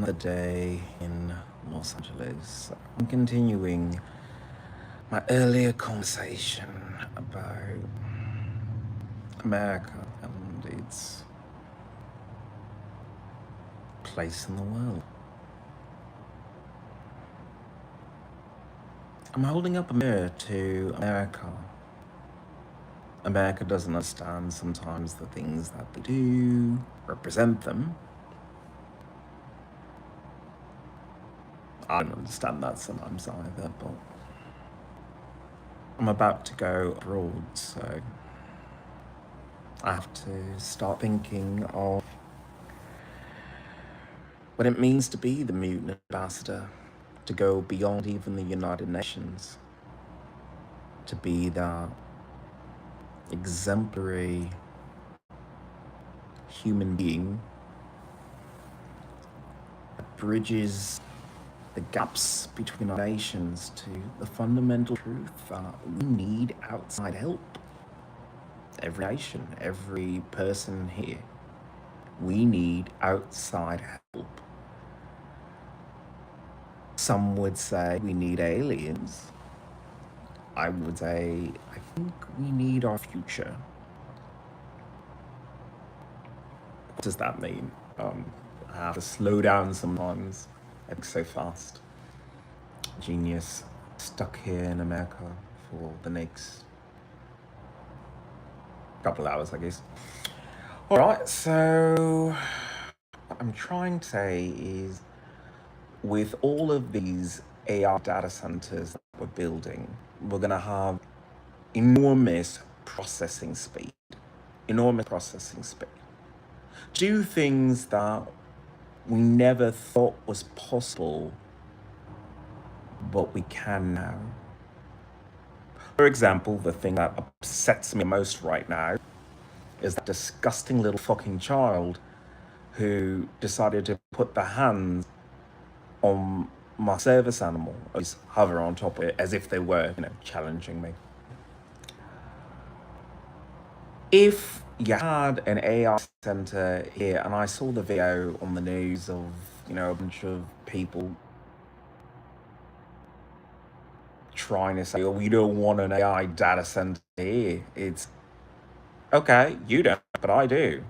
another day in Los Angeles. I'm continuing my earlier conversation about America and its place in the world. I'm holding up a mirror to America. America doesn't understand sometimes the things that they do represent them. I don't understand that sometimes either, but I'm about to go abroad, so I have to start thinking of what it means to be the mutant ambassador, to go beyond even the United Nations, to be that exemplary human being that bridges the gaps between our nations to the fundamental truth that we need outside help. Every nation, every person here, we need outside help. Some would say we need aliens. I would say I think we need our future. What does that mean? I have to slow down sometimes. I think so fast. Genius stuck here in America for the next couple of hours, I guess. All right, so what I'm trying to say is with all of these AI data centers that we're building, we're going to have enormous processing speed. Enormous processing speed. Do things that we never thought was possible, but we can now. For example, the thing that upsets me most right now is that disgusting little fucking child who decided to put their hands on my service animal, or just hover on top of it as if they were, challenging me. If you had an AI center here, and I saw the video on the news of, a bunch of people trying to say, oh, we don't want an AI data center here. It's okay, you don't, but I do.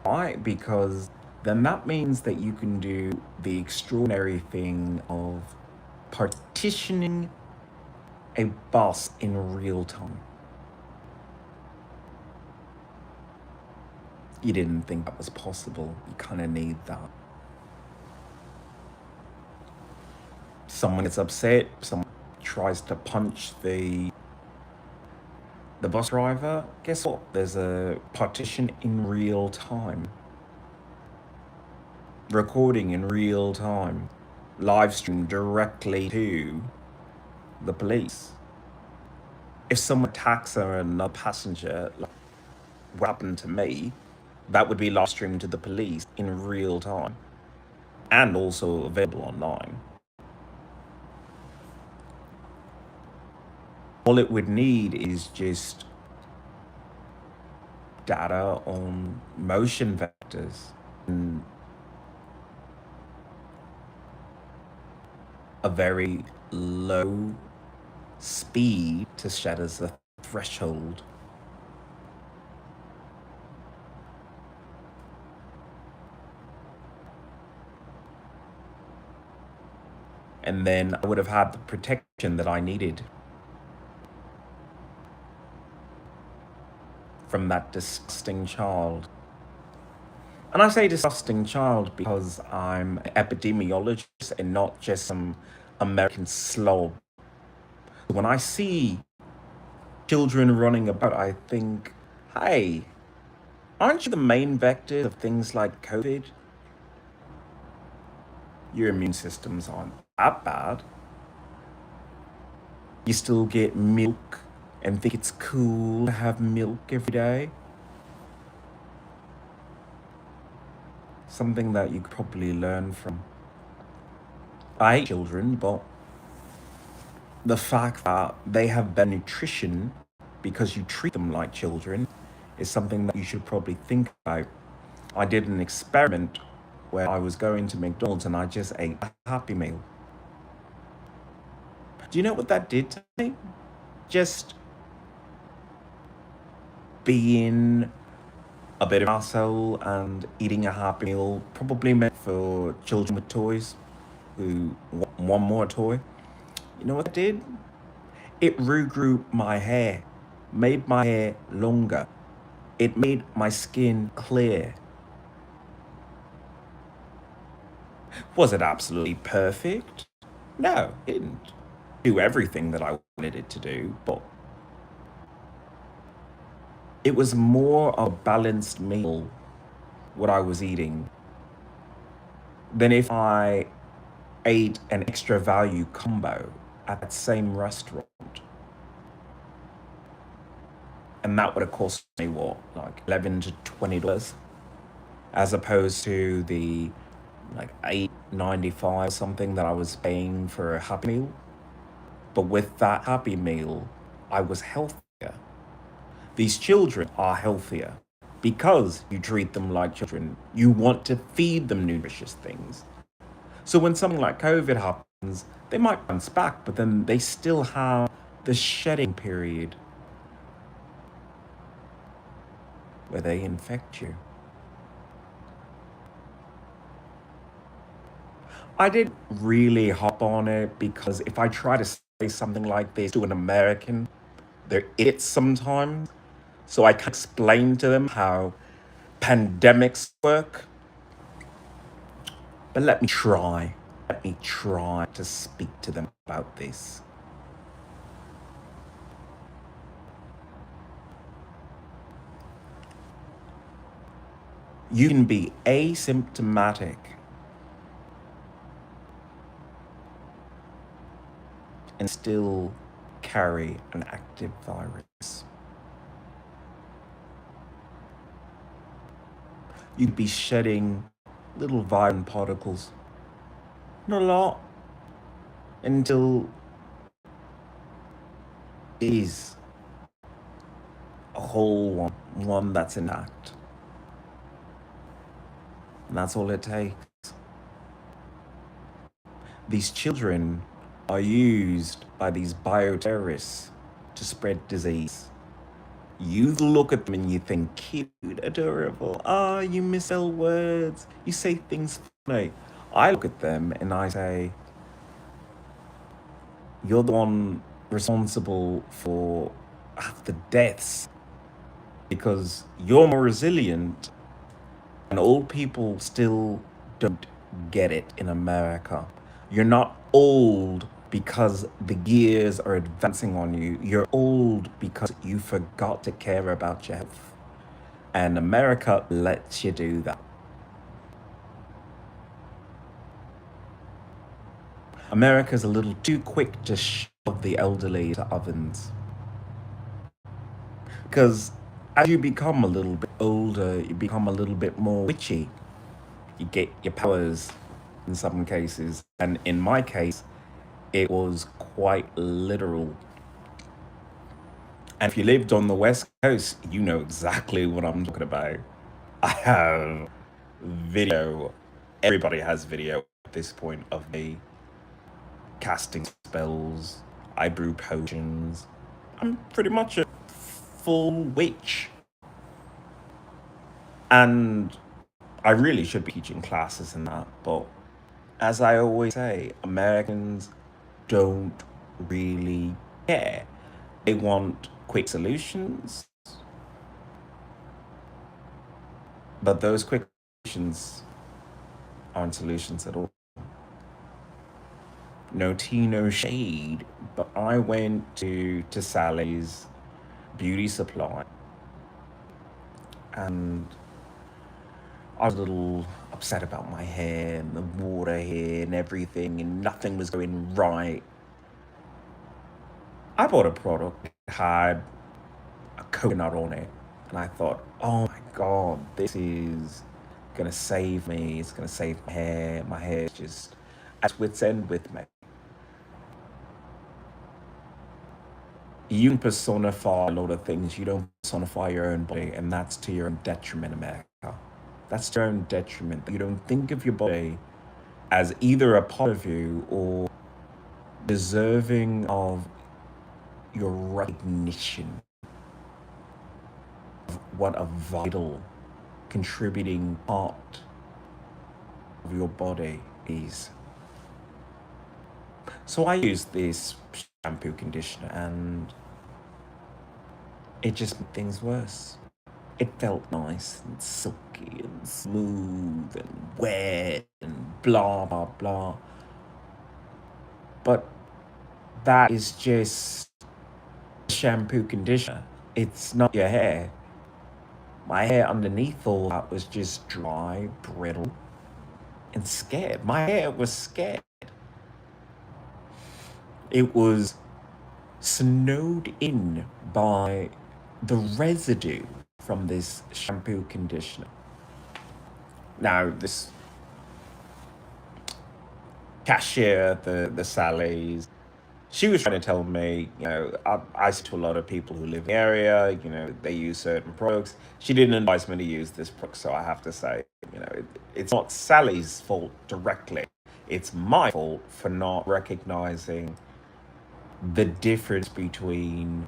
Why? Because then that means that you can do the extraordinary thing of partitioning a bus in real time. You didn't think that was possible. You kind of need that. Someone gets upset, someone tries to punch the bus driver. Guess what? There's a partition in real time. Recording in real time. Live stream directly to the police. If someone attacks another passenger, like what happened to me, that would be live streamed to the police in real time and also available online. All it would need is just data on motion vectors and a very low speed to set as a threshold. And then I would have had the protection that I needed from that disgusting child. And I say disgusting child because I'm an epidemiologist and not just some American slob. When I see children running about, I think, hey, aren't you the main vector of things like COVID? Your immune systems aren't that bad. You still get milk and think it's cool to have milk every day. Something that you could probably learn from. I hate children, but the fact that they have better nutrition because you treat them like children is something that you should probably think about. I did an experiment where I was going to McDonald's and I just ate a Happy Meal. Do you know what that did to me? Just being a bit of an asshole and eating a Happy Meal, probably meant for children with toys who want one more toy. You know what it did? It regrew my hair, made my hair longer. It made my skin clear. Was it absolutely perfect? No, it didn't do everything that I wanted it to do, but it was more of a balanced meal, what I was eating, than if I ate an extra value combo at that same restaurant. And that would have cost me what, like $11 to $20, as opposed to the like $8.95 something that I was paying for a Happy Meal. But with that Happy Meal, I was healthier. These children are healthier because you treat them like children. You want to feed them nutritious things. So when something like COVID happens, they might bounce back, but then they still have the shedding period where they infect you. I didn't really hop on it because if I try to say something like this to an American, they're idiots sometimes. So I can explain to them how pandemics work. But let me try. Let me try to speak to them about this. You can be asymptomatic and still carry an active virus. You'd be shedding little viral particles. Not a lot until it is a whole one that's intact. And that's all it takes. These children are used by these bioterrorists to spread disease. You look at them and you think cute, adorable. Ah, you misspell words. You say things funny. I look at them and I say, you're the one responsible for half the deaths because you're more resilient and old people still don't get it in America. You're not old because the years are advancing on you. You're old because you forgot to care about your health. And America lets you do that. America's a little too quick to shove the elderly to ovens. Because as you become a little bit older, you become a little bit more witchy. You get your powers in some cases. And in my case, it was quite literal. And if you lived on the West Coast, you know exactly what I'm talking about. I have video. Everybody has video at this point of me casting spells. I brew potions. I'm pretty much a full witch. And I really should be teaching classes in that, but as I always say, Americans don't really care. They want quick solutions, but those quick solutions aren't solutions at all. No tea, no shade, but I went to Sally's beauty supply and I was a little upset about my hair and the water here and everything, and nothing was going right. I bought a product that had a coconut on it, and I thought, oh my god, this is gonna save me. It's gonna save my hair. My hair is just at wit's end with me. You can personify a lot of things. You don't personify your own body, and that's to your own detriment, America. That's to your own detriment. You don't think of your body as either a part of you or deserving of your recognition of what a vital contributing part of your body is. So I used this shampoo conditioner and it just made things worse. It felt nice and silky and smooth and wet and blah, blah, blah. But that is just shampoo conditioner. It's not your hair. My hair underneath all that was just dry, brittle, and scared. My hair was scared. It was snowed in by the residue from this shampoo conditioner. Now, this cashier at the Sally's, she was trying to tell me, I see to a lot of people who live in the area, they use certain products. She didn't advise me to use this product, so I have to say, it's not Sally's fault directly. It's my fault for not recognizing the difference between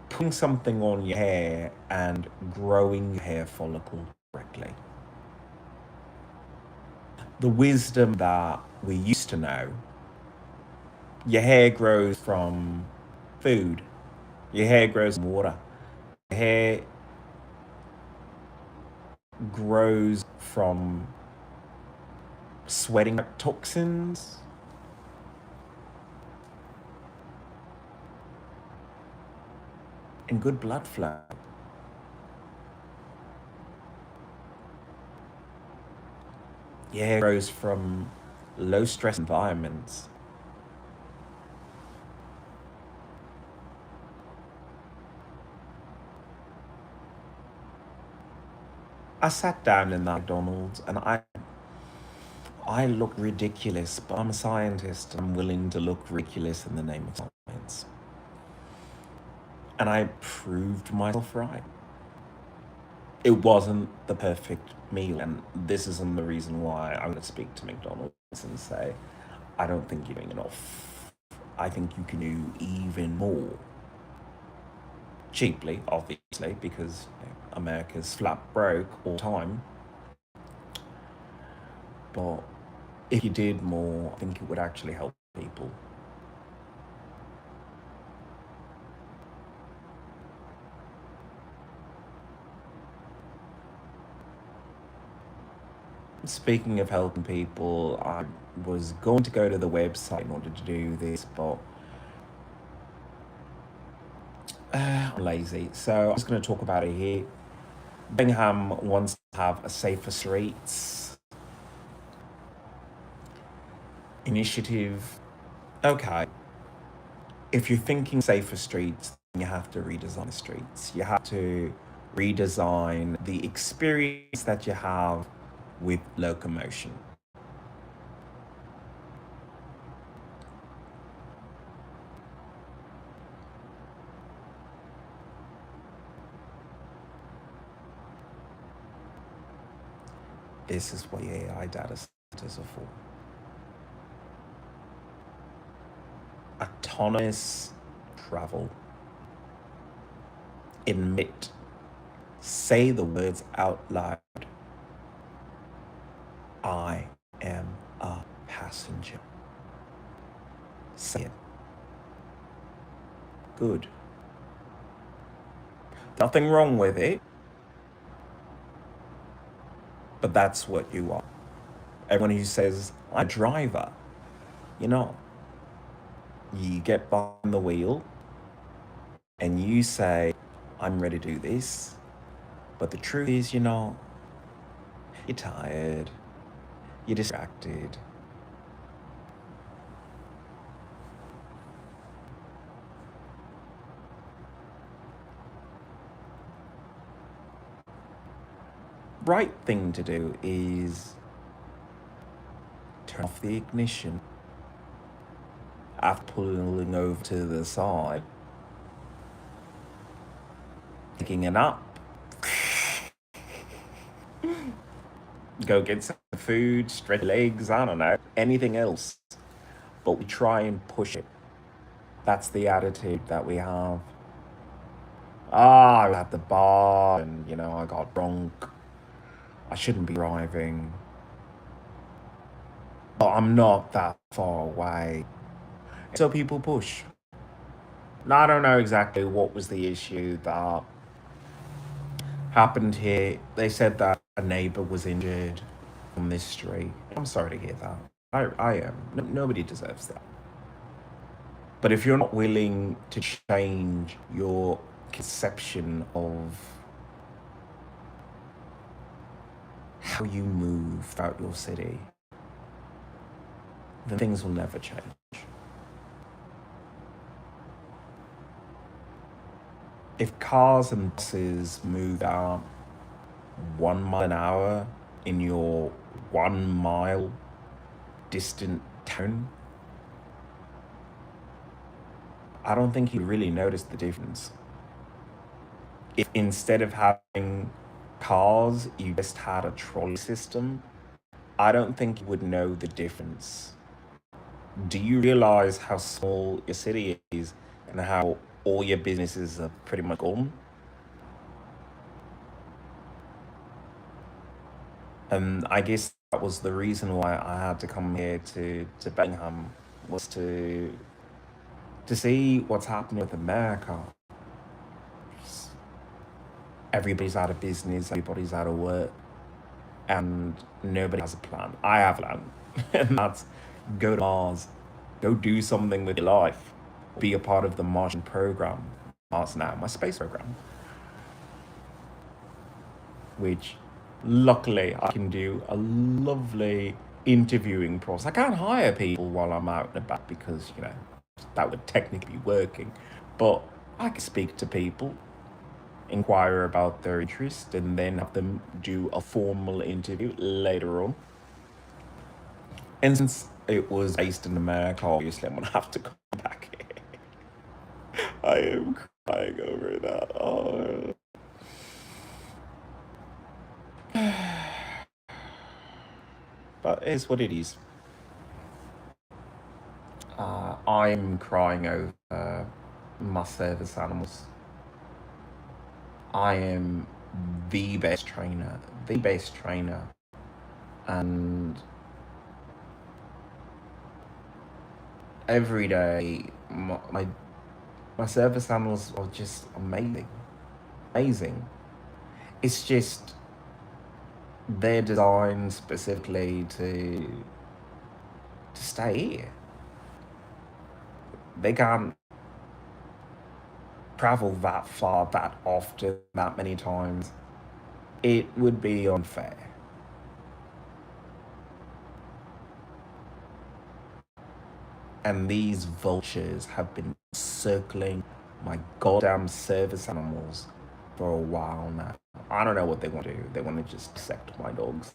putting something on your hair and growing your hair follicle correctly. The wisdom that we used to know, your hair grows from food, your hair grows from water, your hair grows from sweating out toxins, and good blood flow. Your hair grows from low stress environments. I sat down in that McDonald's and I look ridiculous, but I'm a scientist. I'm willing to look ridiculous in the name of science. And I proved myself right. It wasn't the perfect meal, and this isn't the reason why I'm going to speak to McDonald's and say, I don't think you're doing enough. I think you can do even more. Cheaply, obviously, because America's flat broke all the time. But if you did more, I think it would actually help people. Speaking of helping people, I was going to go to the website in order to do this, but I'm lazy. So I'm just going to talk about it here. Birmingham wants to have a safer streets initiative. Okay, if you're thinking safer streets, you have to redesign the streets. You have to redesign the experience that you have with locomotion. This is what AI data centers are for. Autonomous travel. Admit. Say the words out loud. I am a passenger. Say it. Good. Nothing wrong with it, but that's what you are. Everyone who says, I'm a driver, you know, you get behind the wheel and you say, I'm ready to do this. But the truth is, you're tired, you're distracted. Right thing to do is turn off the ignition after pulling over to the side, taking it up, go get some food, stretch legs, I don't know, anything else. But we try and push it. That's the attitude that we have. I was at the bar and, I got drunk. I shouldn't be driving. But I'm not that far away. So people push. Now, I don't know exactly what was the issue that happened here. They said that a neighbor was injured on this street. I'm sorry to hear that. I am. Nobody deserves that. But if you're not willing to change your conception of how you move throughout your city, then things will never change. If cars and buses move at 1 mile an hour in your 1 mile distant town, I don't think you really notice the difference. If instead of having cars, you just had a trolley system, I don't think you would know the difference. Do you realize how small your city is and how all your businesses are pretty much gone? And I guess that was the reason why I had to come here to Bellingham, was to see what's happening with America. Everybody's out of business, everybody's out of work, and nobody has a plan. I have a plan, and that's go to Mars, go do something with your life, be a part of the Martian program. Mars now, my space program, which luckily I can do a lovely interviewing process. I can't hire people while I'm out and about because, that would technically be working. But I can speak to people, inquire about their interest, and then have them do a formal interview later on. And since it was based in America, obviously I'm gonna have to come back here. I am crying over that. Oh. But it is what it is. I'm crying over my service animals. I am the best trainer, and every day my service animals are just amazing. It's just they're designed specifically to stay here. They can't travel that far, that often, that many times. It would be unfair. And these vultures have been circling my goddamn service animals for a while now. I don't know what they want to do. They want to just dissect my dogs,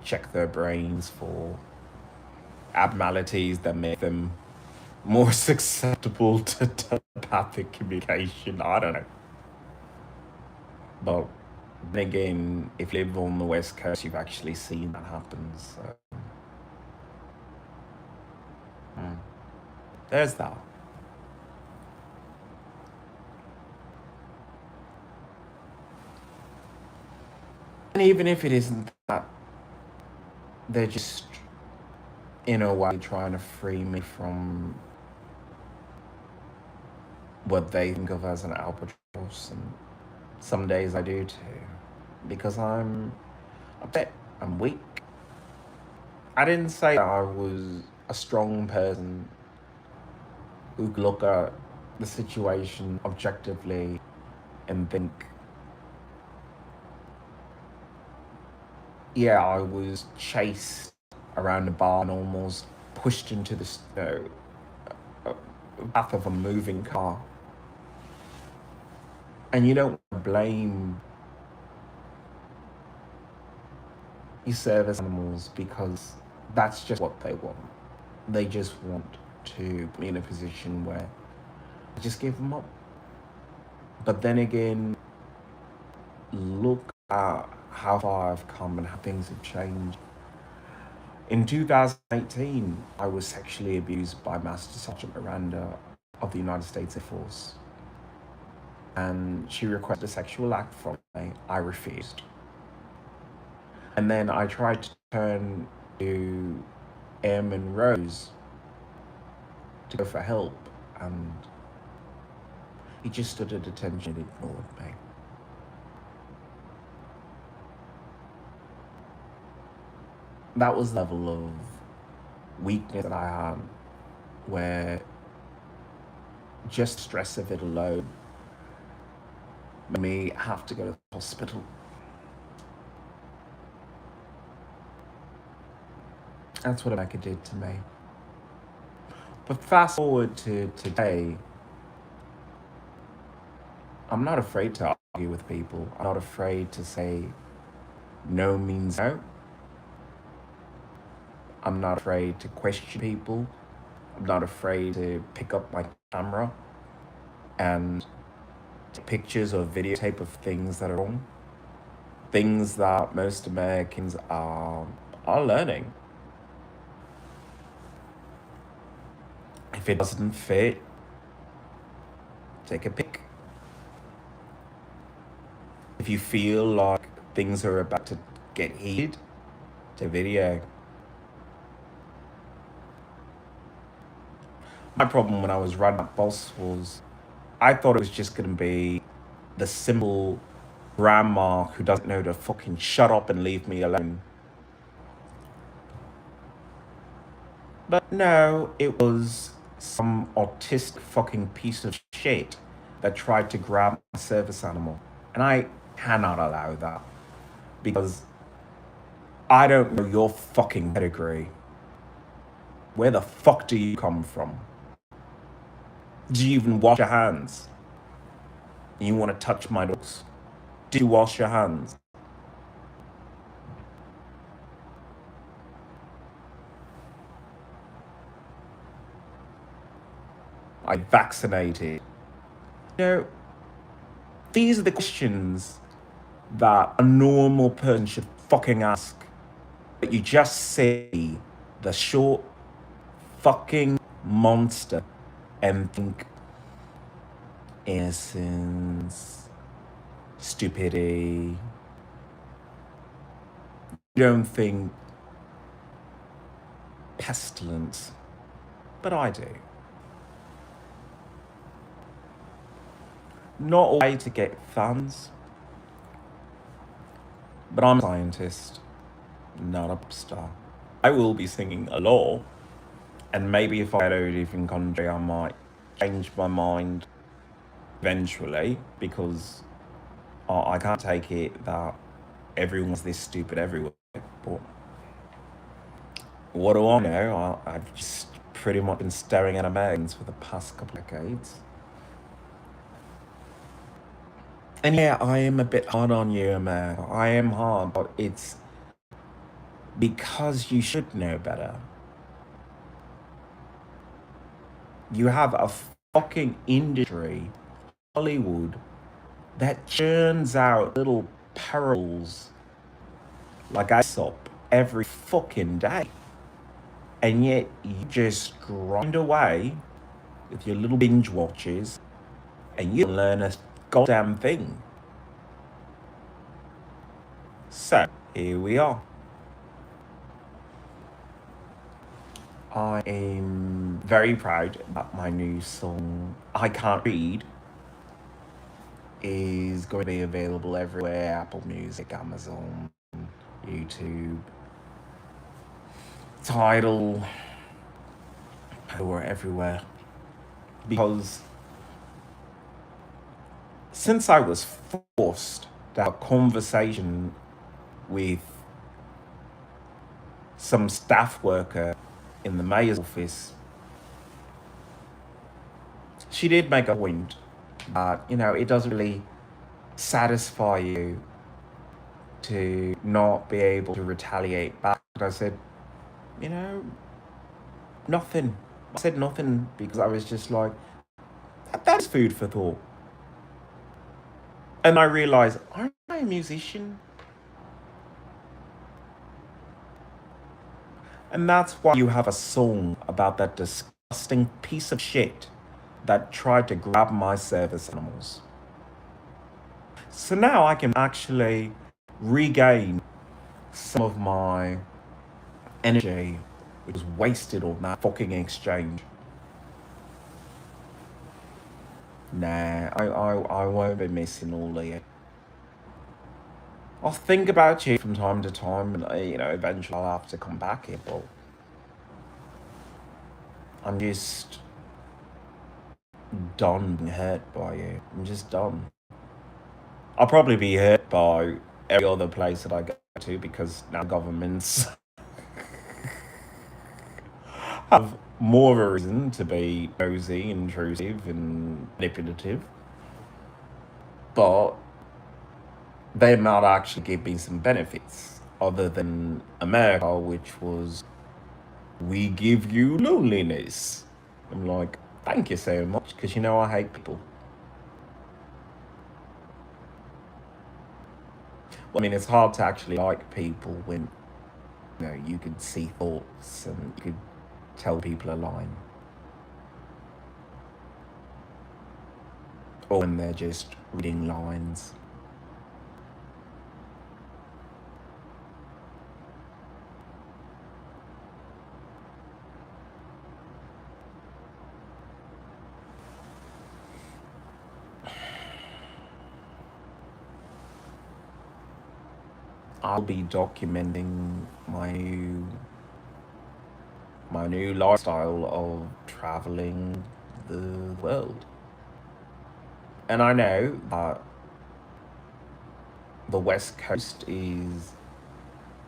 check their brains for abnormalities that make them more susceptible to telepathic communication. I don't know. But then again, if you live on the West Coast, you've actually seen that happen. So there's that. And even if it isn't that, they're just, in a way, trying to free me from what they think of as an albatross. And some days I do too. Because I'm upset, I'm weak. I didn't say that I was a strong person who could look at the situation objectively and think, yeah, I was chased around the bar and almost pushed into the path of a moving car. And you don't blame your service animals because that's just what they want. They just want to be in a position where I just give them up. But then again, look at how far I've come and how things have changed. In 2018, I was sexually abused by Master Sergeant Miranda of the United States Air Force, and she requested a sexual act from me. I refused. And then I tried to turn to Airman Rose to go for help, and he just stood at attention and ignored me. That was the level of weakness that I had, where just stress of it alone made me have to go to the hospital. That's what America did to me. But fast forward to today, I'm not afraid to argue with people. I'm not afraid to say no means no. I'm not afraid to question people. I'm not afraid to pick up my camera and take pictures or videotape of things that are wrong. Things that most Americans are learning. If it doesn't fit, take a pic. If you feel like things are about to get heated, take a video. My problem when I was writing that boss was I thought it was just going to be the simple grandma who doesn't know to fucking shut up and leave me alone. But no, it was some autistic fucking piece of shit that tried to grab my service animal. And I cannot allow that because I don't know your fucking pedigree. Where the fuck do you come from? Do you even wash your hands? You want to touch my dogs? Do you wash your hands? I vaccinated. You know, these are the questions that a normal person should fucking ask. But you just see the short fucking monster and think innocence, stupidity. You don't think pestilence, but I do. Not a way to get fans, but I'm a scientist, not a pop star. I will be singing a lot, and maybe if I don't even country, I might change my mind eventually because I can't take it that everyone's this stupid everywhere. But what do I know? I've just pretty much been staring at Americans for the past couple of decades. And yeah, I am a bit hard on you, America. I am hard, but it's because you should know better. You have a fucking industry, Hollywood, that churns out little parables like Aesop every fucking day. And yet you just grind away with your little binge watches and you don't learn a goddamn thing. So, here we are. I am very proud that my new song, I Can't Read, is going to be available everywhere: Apple Music, Amazon, YouTube, Tidal, we're everywhere. Because since I was forced to have a conversation with some staff worker in the mayor's office, she did make a point that, it doesn't really satisfy you to not be able to retaliate back. And I said, nothing. I said nothing because I was just like, that's food for thought. And I realized, aren't I a musician? And that's why you have a song about that disgusting piece of shit that tried to grab my service animals. So now I can actually regain some of my energy, which was wasted on that fucking exchange. Nah, I won't be missing all of you. I'll think about you from time to time, and eventually I'll have to come back here, but I'm just done being hurt by you. I'm just done. I'll probably be hurt by every other place that I go to because now governments have more of a reason to be nosy, intrusive, and manipulative. But they might actually give me some benefits other than America, which was, we give you loneliness. I'm like, thank you so much, because I hate people. Well, I mean, it's hard to actually like people when you could see thoughts and you could tell people a line, or when they're just reading lines. I'll be documenting my new lifestyle of traveling the world. And I know that the West Coast is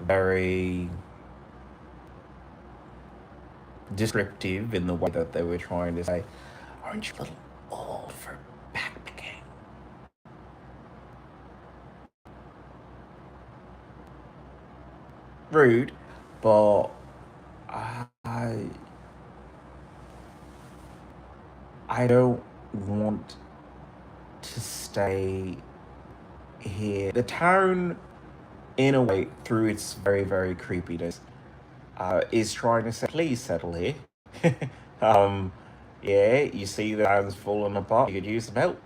very descriptive in the way that they were trying to say, aren't you a little old for backpacking? Rude, but I I don't want to stay here. The town, in a way, through its very, very creepiness, is trying to say, please settle here. um, yeah, you see the town's falling apart. You could use some help.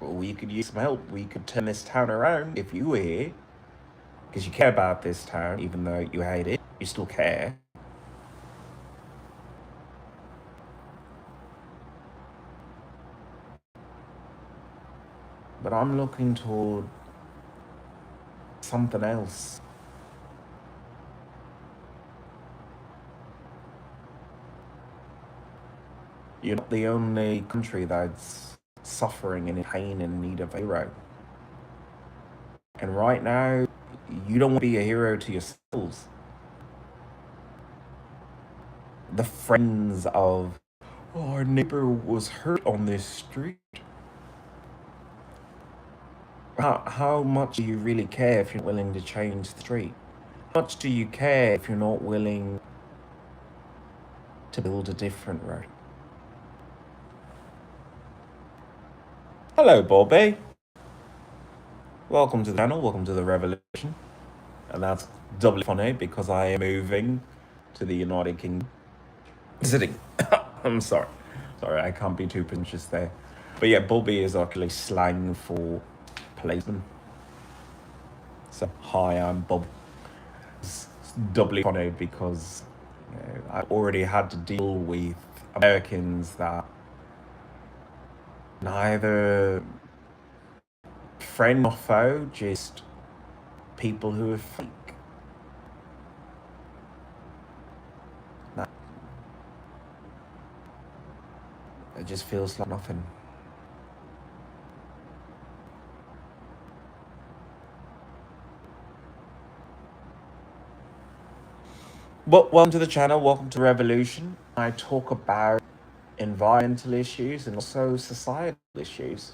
We could use some help. We could turn this town around if you were here. Because you care about this town, even though you hate it. You still care. But I'm looking toward something else. You're not the only country that's suffering and in pain and in need of a hero. And right now, you don't want to be a hero to yourselves. The friends of, oh, our neighbor was hurt on this street. How much do you really care if you're willing to change the street? How much do you care if you're not willing to build a different road? Hello, Bobby. Welcome to the channel, welcome to the revolution. And that's doubly funny because I am moving to the United Kingdom. Sitting. I'm sorry. Sorry, I can't be too pretentious there. But yeah, Bobby is actually slang for policeman. So, hi, I'm Bob. It's doubly funny because I already had to deal with Americans that neither friend nor foe, just people who are fake. That it just feels like nothing. Well, welcome to the channel, welcome to Revolution. I talk about environmental issues and also societal issues.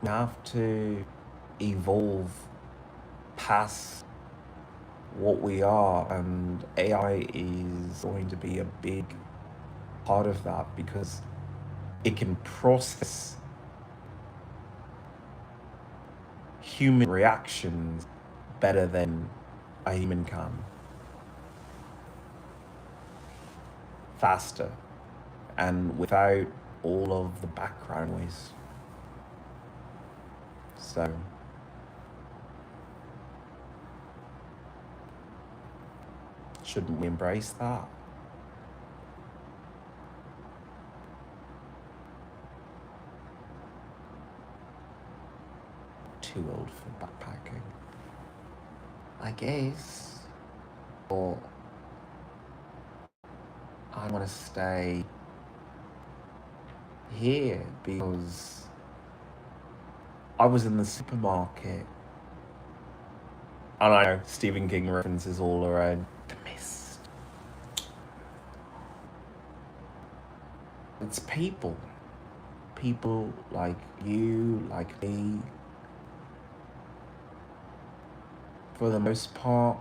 We have to evolve past what we are, and AI is going to be a big part of that because it can process human reactions better than a human can. Faster and without all of the background noise. So, shouldn't we embrace that? Too old for backpacking, I guess. Or I want to stay here because I was in the supermarket. And I know Stephen King references all around. The Mist. It's people. People like you, like me. For the most part,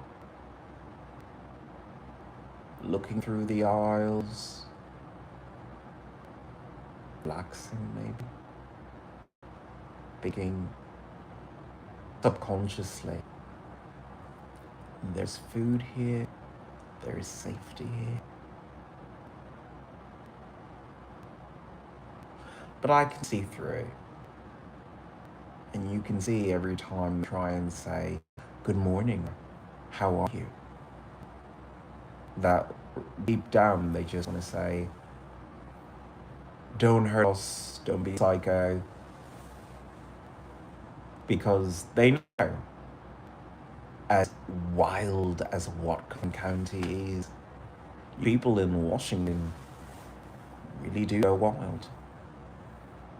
looking through the aisles, relaxing maybe, thinking subconsciously. There's food here, there is safety here. But I can see through. And you can see every time I try and say, good morning, how are you? That deep down they just want to say, don't hurt us, don't be psycho. Because they know, as wild as Whatcom County is, people in Washington really do go wild.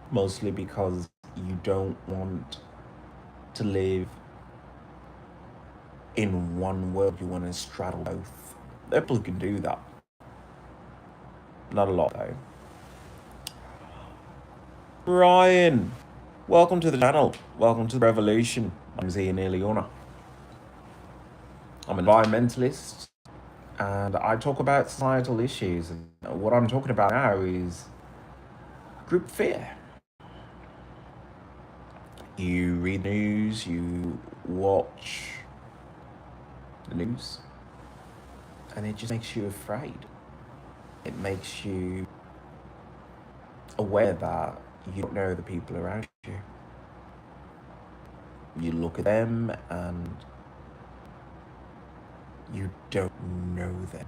Mostly because you don't want to live in one world, you want to straddle both. People can do that. Not a lot though. Ryan, welcome to the channel. Welcome to the revolution. I'm Ian Ileona. I'm an environmentalist and I talk about societal issues. And what I'm talking about now is group fear. You read news, you watch the news, and it just makes you afraid. It makes you aware that you don't know the people around you. You look at them and you don't know them.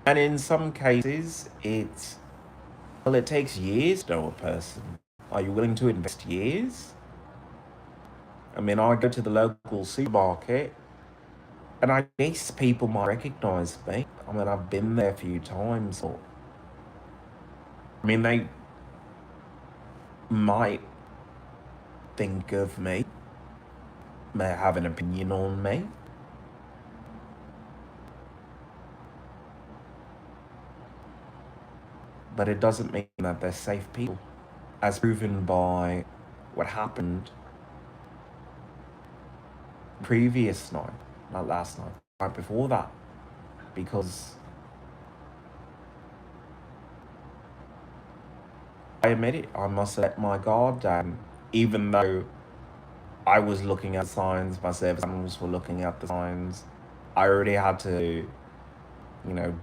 And in some cases, it takes years to know a person. Are you willing to invest years? I mean, I go to the local supermarket and I guess people might recognize me. I mean, I've been there a few times. Or, I mean, they might think of me, may have an opinion on me. But it doesn't mean that they're safe people, as proven by what happened previous night, not last night, right before that, because I admit it, I must let my guard down, even though I was looking at the signs, my service animals were looking at the signs. I already had to,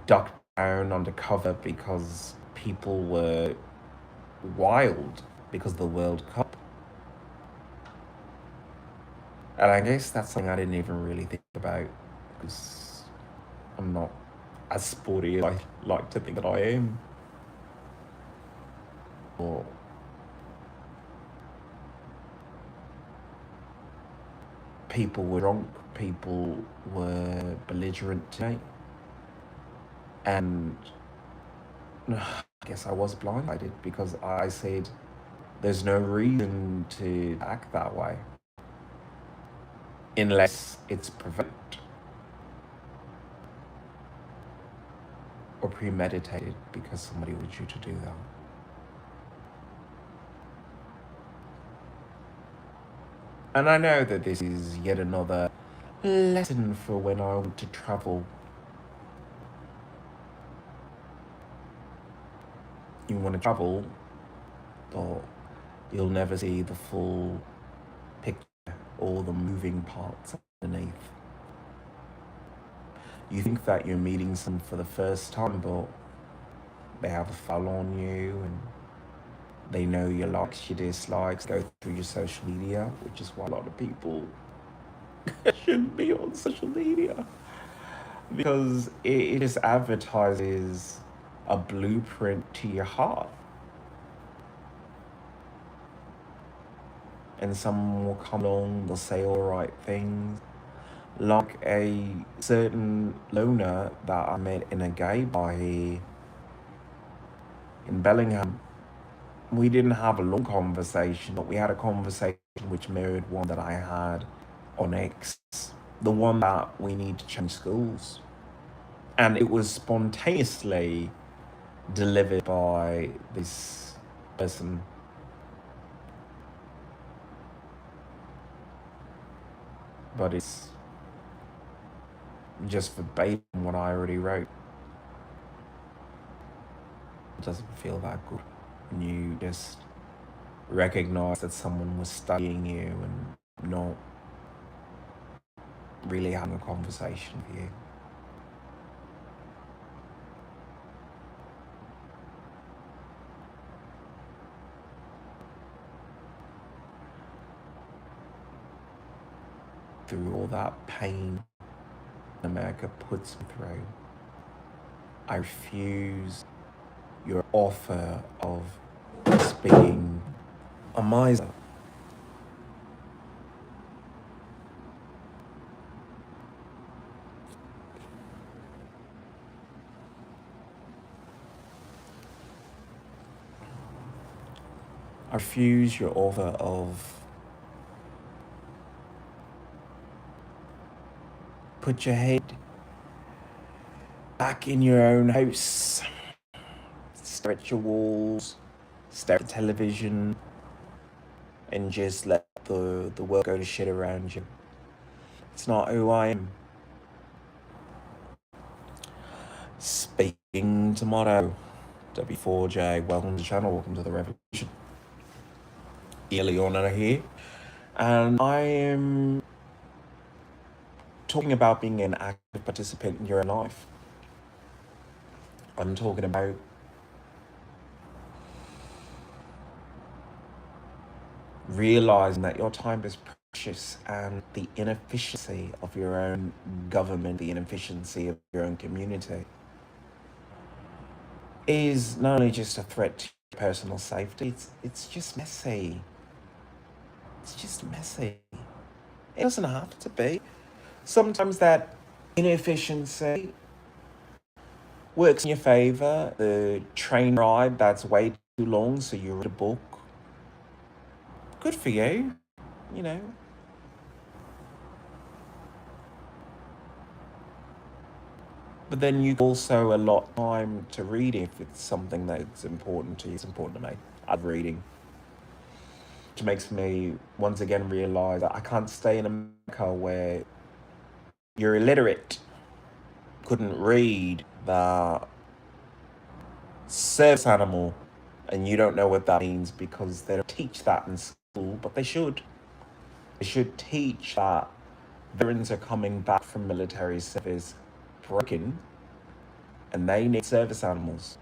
duck down under cover because people were wild because of the World Cup. And I guess that's something I didn't even really think about because I'm not as sporty as I like to think that I am. Or people were drunk, people were belligerent tonight. And I guess I was blindsided because I said, there's no reason to act that way unless it's provoked or premeditated because somebody wants you to do that. And I know that this is yet another lesson for when I want to travel. You want to travel, but You'll never see the full picture or the moving parts underneath. You think that you're meeting someone for the first time, but they have a follow on you and they know your likes, your dislikes, go through your social media, which is why a lot of people shouldn't be on social media. Because it just advertises a blueprint to your heart. And someone will come along, they'll say all the right things. Like a certain loner that I met in a gay bar here in Bellingham. We didn't have a long conversation, but we had a conversation which mirrored one that I had on X, the one that we need to change schools. And it was spontaneously delivered by this person. But it's just verbatim what I already wrote. It doesn't feel that good when you just recognize that someone was studying you and not really having a conversation with you. Through all that pain America puts me through, I refuse your offer of just being a miser. I refuse your offer of put your head back in your own house, stare at your walls, stare at the television, and just let the world go to shit around you. It's not who I am. Speaking tomorrow, W4J, welcome to the channel, welcome to the revolution. Ileana here, and I am talking about being an active participant in your life. I'm talking about realizing that your time is precious and the inefficiency of your own government, the inefficiency of your own community is not only just a threat to your personal safety, it's just messy. It's just messy. It doesn't have to be. Sometimes that inefficiency works in your favor. The train ride that's way too long, so you read a book. Good for you, you know. But then you also allot time to read if it's something that's important to you. It's important to me. I'm reading. Which makes me once again realize that I can't stay in America where you're illiterate, couldn't read the service animal, and you don't know what that means because they don't teach that in school, but they should. They should teach that veterans are coming back from military service broken and they need service animals.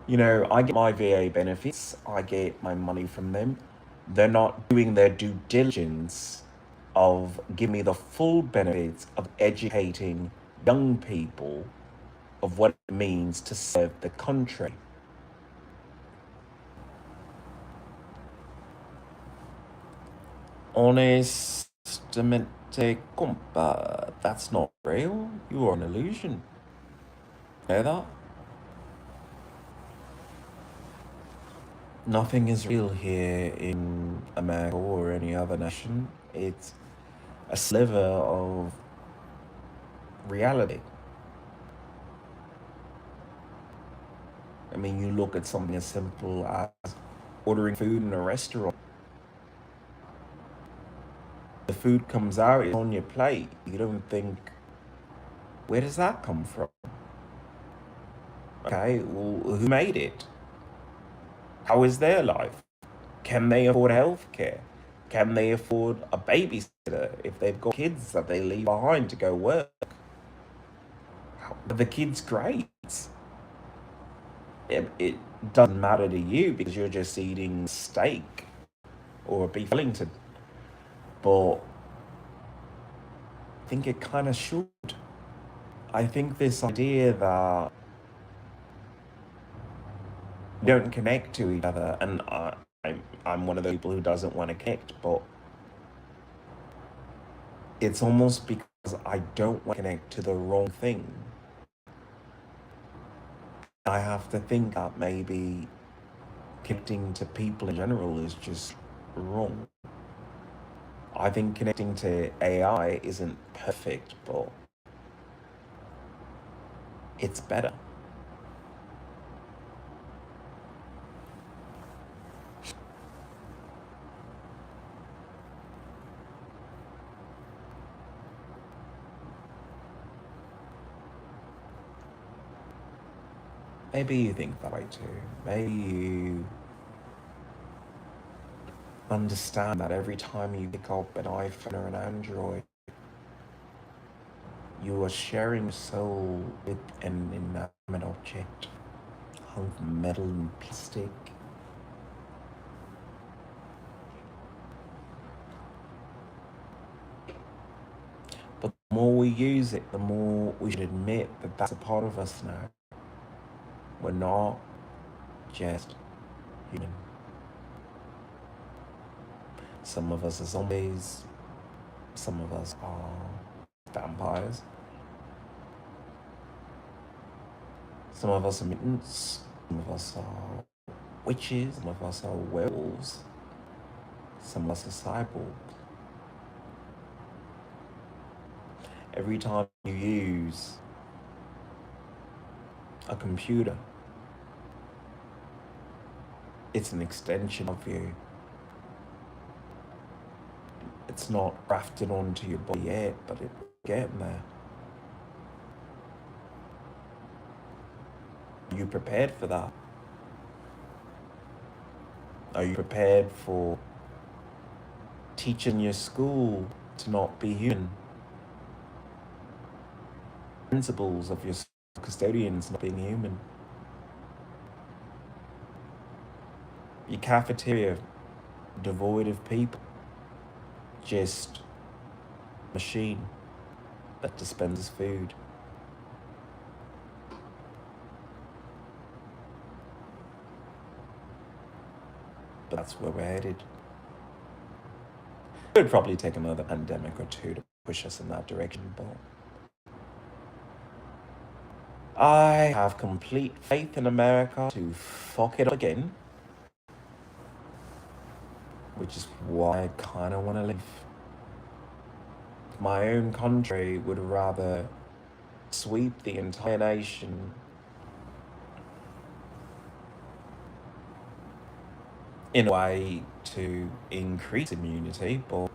You know, I get my VA benefits, I get my money from them. They're not doing their due diligence of giving me the full benefits of educating young people of what it means to serve the country. Honestamente, compa, that's not real. You are an illusion. Know that? Nothing is real here in America or any other nation. It's a sliver of reality. I mean, you look at something as simple as ordering food in a restaurant. The food comes out, it's on your plate. You don't think, where does that come from? Okay, well, who made it? How is their life? Can they afford healthcare? Can they afford a babysitter if they've got kids that they leave behind to go work? Are the kids' grades? It doesn't matter to you because you're just eating steak or beef Wellington. But I think it kind of should. I think this idea that we don't connect to each other, and I'm one of those people who doesn't want to connect, but it's almost because I don't want to connect to the wrong thing. I have to think that maybe connecting to people in general is just wrong. I think connecting to AI isn't perfect, but it's better. Maybe you think that way too. Maybe you understand that every time you pick up an iPhone or an Android, you are sharing your soul with an inanimate object, hung of metal and plastic. But the more we use it, the more we should admit that that's a part of us now. We're not just human. Some of us are zombies, some of us are vampires, some of us are mutants, some of us are witches, some of us are werewolves, some of us are cyborgs. Every time you use a computer, it's an extension of you. It's not grafted onto your body yet, but it's getting there. Are you prepared for that? Are you prepared for teaching your school to not be human? Principles of your custodians not being human? Your cafeteria devoid of people, just a machine that dispenses food. But that's where we're headed. It would probably take another pandemic or two to push us in that direction, but I have complete faith in America to fuck it up again, which is why I kind of want to leave. My own country would rather sweep the entire nation in a way to increase immunity, but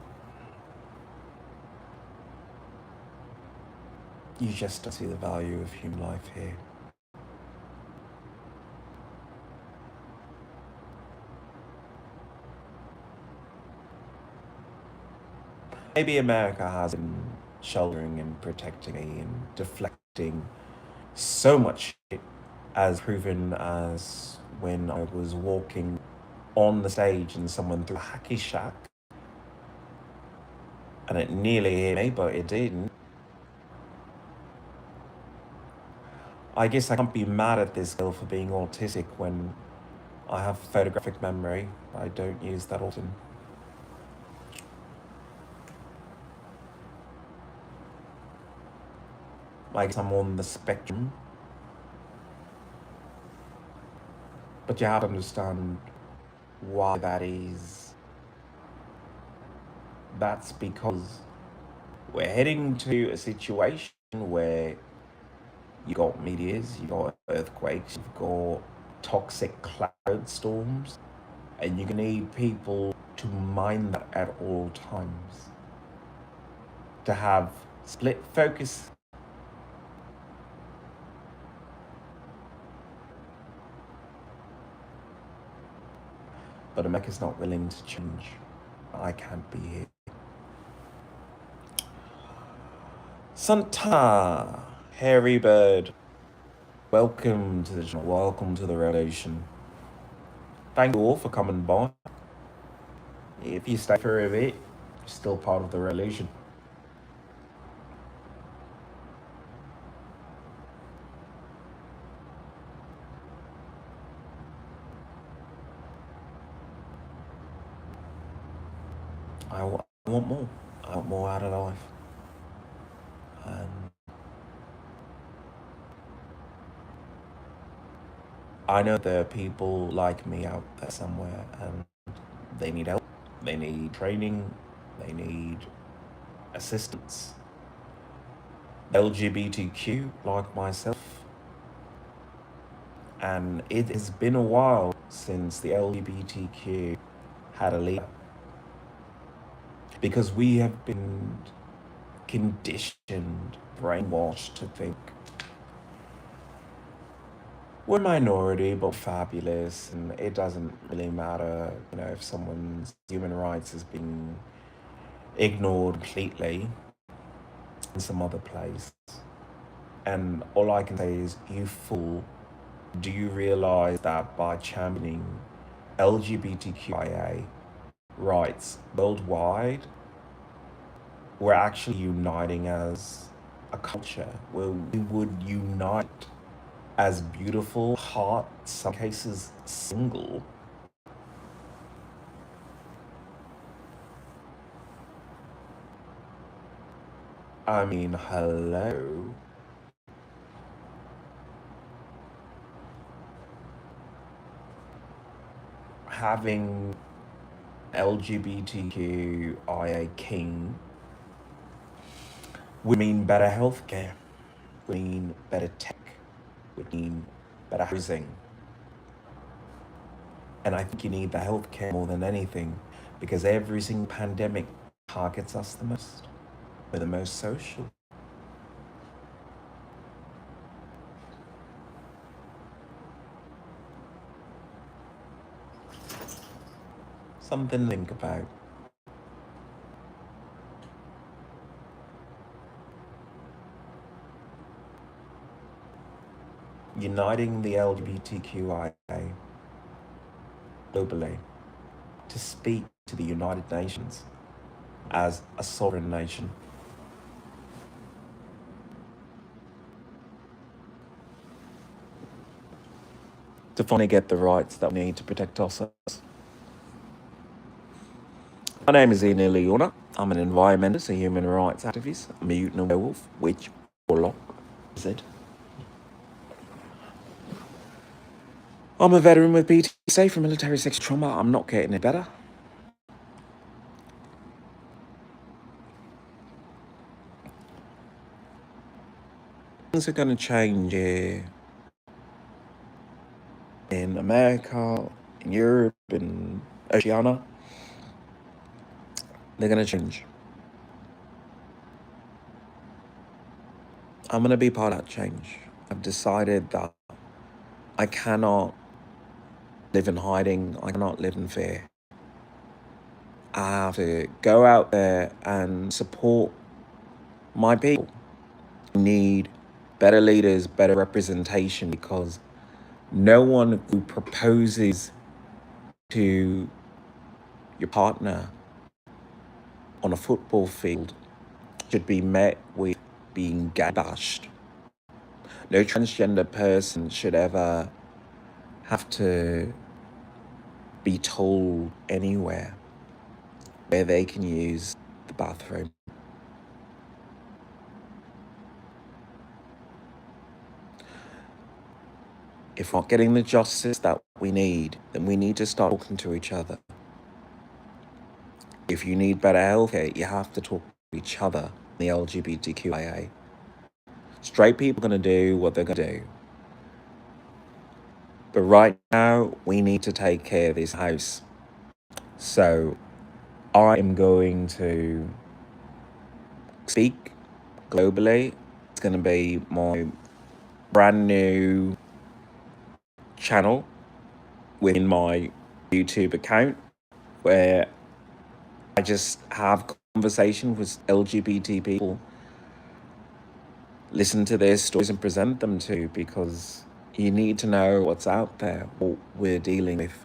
you just don't see the value of human life here. Maybe America has been sheltering and protecting me and deflecting so much shit, as proven as when I was walking on the stage and someone threw a hacky sack and it nearly hit me, but it didn't. I guess I can't be mad at this girl for being autistic when I have photographic memory. I don't use that often. I guess I'm on the spectrum. But you have to understand why that is. That's because we're heading to a situation where you got meteors, you got earthquakes, you've got toxic cloud storms, and you're gonna need people to mind that at all times. To have split focus. but America's not willing to change. I can't be here. Santa, hairy bird, welcome to the channel, welcome to the revolution. Thank you all for coming by. If you stay for a bit, you're still part of the revolution. I want more. I want more out of life. And I know there are people like me out there somewhere, and they need help. They need training. They need assistance. LGBTQ, like myself. And it has been a while since the LGBTQ had a leader. Because we have been conditioned, brainwashed to think we're a minority but fabulous, and it doesn't really matter, if someone's human rights is being ignored completely in some other place. And all I can say is, you fool, do you realize that by championing LGBTQIA rights worldwide, we're actually uniting as a culture, where we would unite as beautiful, hot, some cases single. I mean, hello. Having LGBTQIA king would mean better healthcare, would mean better tech, would mean better housing. And I think you need the healthcare more than anything, because every single pandemic targets us the most. We're the most social. Something to think about. Uniting the LGBTQIA globally to speak to the United Nations as a sovereign nation. To finally get the rights that we need to protect ourselves. My name is Ian Leona. I'm an environmentalist, a human rights activist, a mutant, a werewolf, witch, warlock, is it? I'm a veteran with PTSD from military sexual trauma. I'm not getting it better. Things are going to change here in America, in Europe, in Oceania. They're going to change. I'm going to be part of that change. I've decided that I cannot live in hiding. I cannot live in fear. I have to go out there and support my people. We need better leaders, better representation, because no one who proposes to your partner on a football field should be met with being bashed. No transgender person should ever have to be told anywhere where they can use the bathroom. If we're not getting the justice that we need, then we need to start talking to each other. If you need better healthcare, you have to talk to each other, the LGBTQIA. Straight people are going to do what they're going to do. But right now, we need to take care of this house. So I am going to speak globally. It's going to be my brand new channel within my YouTube account where I just have conversation with LGBT people, listen to their stories and present them to you, because you need to know what's out there, what we're dealing with.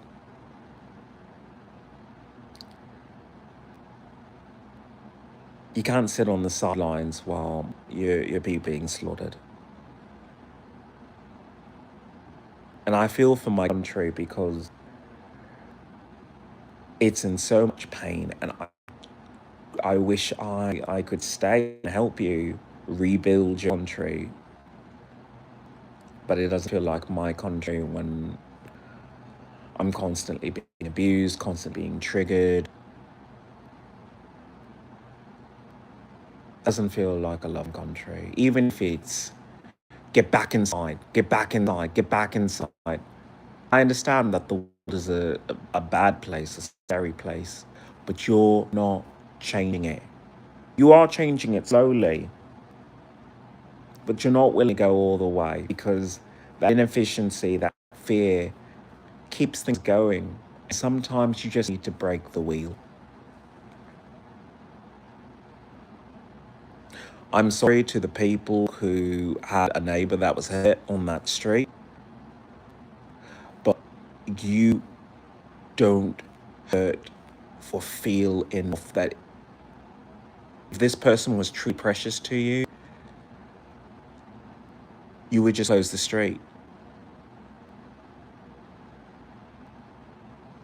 You can't sit on the sidelines while your people being slaughtered. And I feel for my country because it's in so much pain, and I wish I could stay and help you rebuild your country, but it doesn't feel like my country when I'm constantly being abused, constantly being triggered. Doesn't feel like a loving country, even if it's get back inside, get back inside, get back inside. I understand that the world is a bad place, a scary place, but you're not changing it. You are changing it slowly, but you're not willing to go all the way, because that inefficiency, that fear keeps things going. Sometimes you just need to break the wheel. I'm sorry to the people who had a neighbor that was hurt on that street, but you don't hurt or feel enough that if this person was truly precious to you, you would just close the street.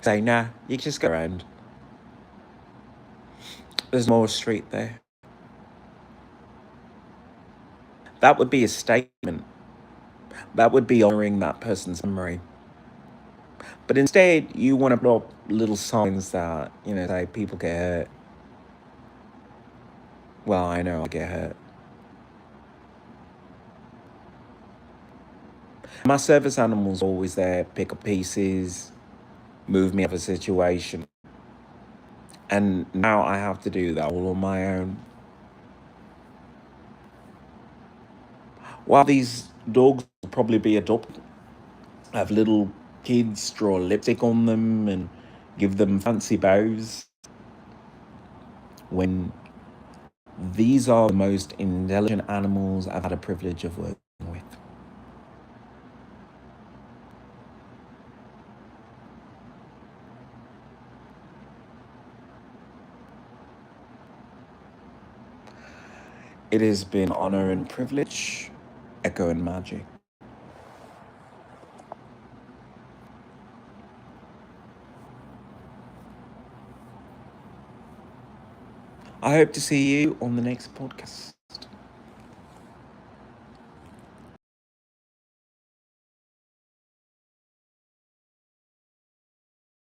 Say, nah, you can just go around. There's more street there. That would be a statement. That would be honoring that person's memory. But instead, you want to put up little signs that, say people get hurt. Well, I know I get hurt. My service animal's always there, pick up pieces, move me out of a situation. And now I have to do that all on my own. While these dogs will probably be adopted, have little kids draw lipstick on them and give them fancy bows, when these are the most intelligent animals I've had a privilege of working with. It has been honor and privilege, Echo and Magic. I hope to see you on the next podcast.